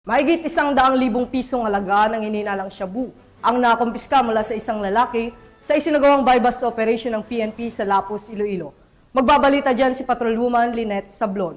Mahigit 100,000 pisong halaga ng hininalang shabu ang nakumpiska mula sa isang lalaki sa isinagawang buy-bust operation ng PNP sa Lapus, Iloilo. Magbabalita dyan si Patrolwoman Lynette Sablon.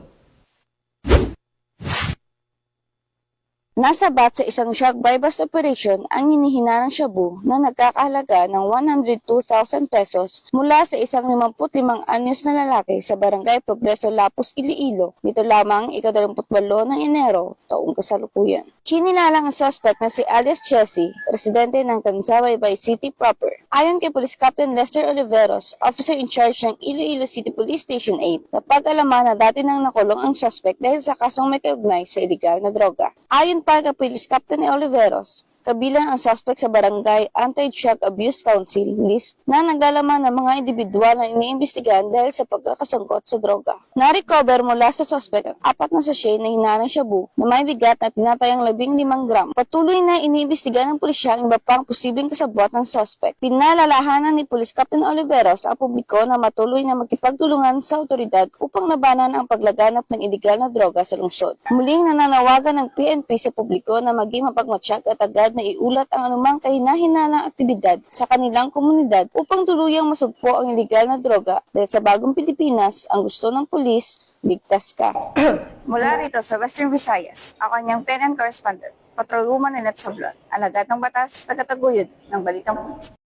Nasabat sa isang drug buy-bust operation ang hinihinarang shabu na nagkakahalaga ng 102,000 pesos mula sa isang 55 anyos na lalaki sa Barangay Progreso, Lapus, Iloilo. Nito lamang 28 ng Enero, taong kasalukuyan. Kinilalang ang suspect na si alias Chessy, residente ng Tanzawaybay City proper. Ayon kay Police Captain Lester Oliveros, officer in charge ng Iloilo City Police Station 8, napag-alaman na dati nang nakulong ang suspect dahil sa kasong may kaugnay sa iligal na droga. Ayon pa kay Police Captain Oliveros, kabilang ang suspect sa Barangay Anti-Drug Abuse Council list na naglalaman ng mga individual na iniimbestigahan dahil sa pagkakasangkot sa droga. Na-recover mula sa suspect ang 4 na sachet na hinarang shabu na may bigat na tinatayang 15 gram. Patuloy na iniimbestigahan ng pulisya ang iba pang posibleng kasabwat ng suspect. Pinalalahanan ni Police Captain Oliveros ang publiko na matuloy na magkipagtulungan sa otoridad upang labanan ang paglaganap ng iligal na droga sa lungsod. Muling nananawagan ng PNP sa publiko na maging mapagmatsyag at agad na iulat ang anumang kahina-hinalang aktibidad sa kanilang komunidad upang tuluyang masugpo ang iligal na droga dahil sa bagong Pilipinas, ang gusto ng pulis, ligtas ka. Mula rito sa Western Visayas, ako niyang PNN correspondent, Patrolwoman Lynette Sablon, alagad ng batas, tagataguyod ng Balitang Pulis.